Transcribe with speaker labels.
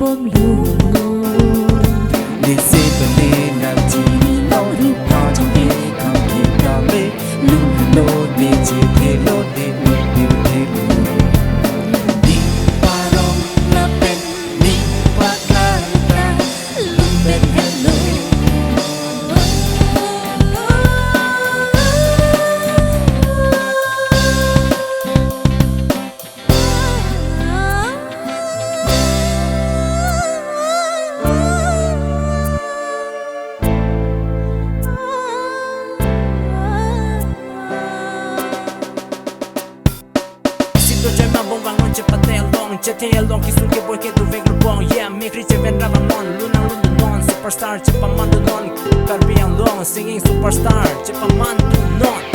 Speaker 1: mồm luôn
Speaker 2: để dễ bật lên làm chỉ
Speaker 1: lâu rụt vào trong tim
Speaker 2: không thể nào mê luôn lô để chỉ thế lô để luôn điều thế đi qua đâu là bên đi qua ta
Speaker 1: luôn bên hello
Speaker 2: tôi chơi mà bông vàng non chơi bắt tay along khi xuống kia boy kia tu về group bong yeah me creature ven rava non luna non superstar chơi pa man non caribbean long singing superstar chơi pa man non